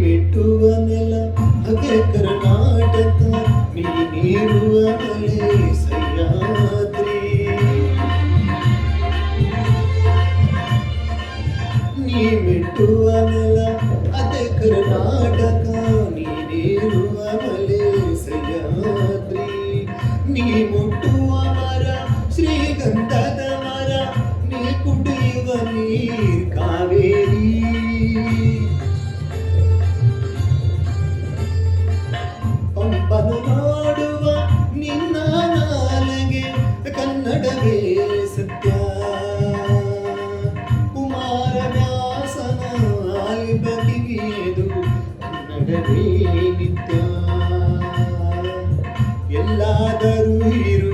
ಮೆಟ್ಟುವ ನೆಲ ಅದೇ ಕರ್ನಾಟಕ, ನೀನಿರುವ ಮಲೆ ಸಹ್ಯಾದ್ರಿ. ನೀ ಮೆಟ್ಟುವ ನೆಲ ಅದೇ ಕರ್ನಾಟಕ, ನೀನಿರುವ ಮಲೆ ಸಹ್ಯಾದ್ರಿ. ನೀ ಮುಟ್ಟುವ ಮರ ಶ್ರೀಗಂಧದ ಮರ, ನೀ ಕುಡಿಯುವ ನೀರ್ ಕಾವೇರಿ. ಪಂಪನು ನೋಡುವ ನಿನ್ನ ನಾಲಿಗೆ ಕನ್ನಡವೇ ಸತ್ಯ. ಕುಮಾರವ್ಯಾಸನ ಆಲಿಬ ಕಿವಿಯದು ಕನ್ನಡವೇ ನಿತ್ಯ. ಎಲ್ಲಾದರೂ ಇರು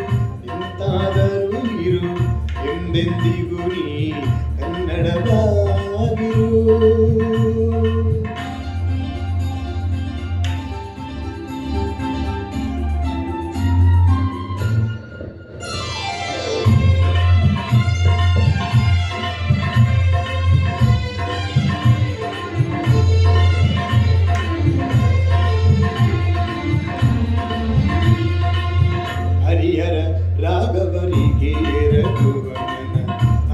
ಎಂತಾದರೂ ಇರು, ಎಂದೆಂದಿಗೂ ನೀ ಕನ್ನಡವಾಗಿರು. ಹರಿಹರ ರಾಘವರಿಗೆ ರಘುವ ಮನ,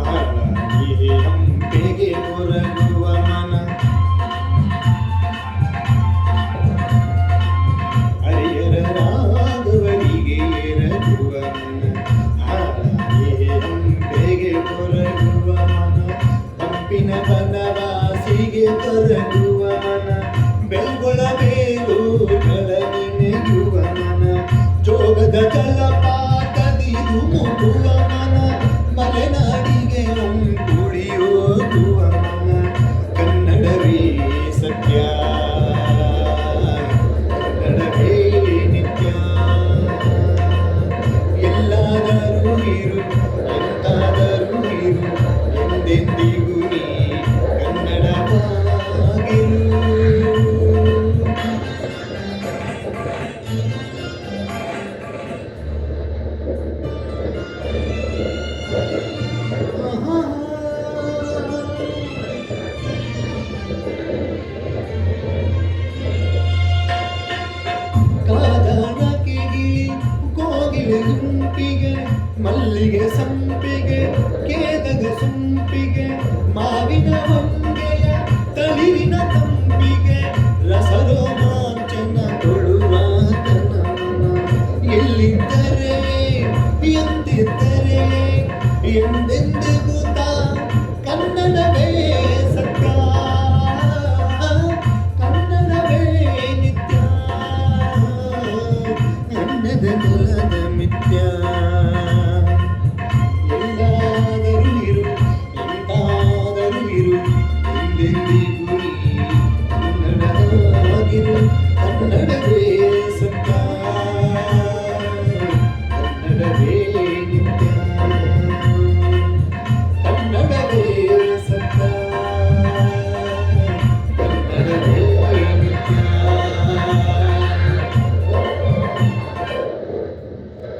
ಆಳನಿಗೆ ಹಂಪೆಗೆ ಕೊರಗುವ ಮನ. ಹರಿಹರ ರಾಘವರಿಗೆ ರಘುವ ಮನ, ಆಳನಿಗೆ ಹಂಪೆಗೆ ಕೊರಗುವ ಮನ. ಪಂಪಿನ ಬನವಾಸಿಗೆ ಕೊರಗುವ ಮನ, ಬೆಲ್ಗೊಳ ಬೇಲೂರುಗಳ ನೆನೆಯುವ ಮನ. ಜೋಗದ ಜಲಪಾತದಿ ಧುಮುಕುವ ಮನ, ಮಲೆನಾಡಿಗೆ ಒಂಕುಳಿ ಹೋಗುವ ಮನ. ಕನ್ನಡವೇ ಸತ್ಯ, ಕನ್ನಡವೇ ನಿತ್ಯ. ಎಲ್ಲಾದರೂ ಇರು ಎಂತಾದರೂ ಇರು, ಎಂದೆಂದಿಗೂ ನೀ ಕನ್ನಡವಾಗಿರು. ಕಾದಾಣಕ್ಕೆ ಗಿಳಿ ಕೋಗಿಲೆ ಗುಂಪಿಗೆ, ಮಲ್ಲಿಗೆ ಸಂಪಿಗೆ ಕೇದಗ ಸುಂಪಿಗೆ, ಮಾವಿನ ಹೊಂಗೆಯ ತಳಿರಿನ ತಂಪಿಗೆ, ರಸರೋಮಾಂಚನ ಕೊಡುವ ತನಮನ. ಎಲ್ಲಿದ್ದರೆ ಎಂದಿದ್ದರೆ ಎಂದೆಂದಿಗೂ ತಾ ಕನ್ನಡವೇ ಸತ್ಯ, ಕನ್ನಡವೇ ನಿತ್ಯ. ಅನ್ನದ ನೆಲದ ಮಿಥ್ಯ. ಎಲ್ಲಾದರೂ ಇರು ಎಂತಾದರೂ ಇರು, ಎಂದೆಂದಿಗೂ ನೀ ಕನ್ನಡವಾಗಿರು. ಕನ್ನಡವೇ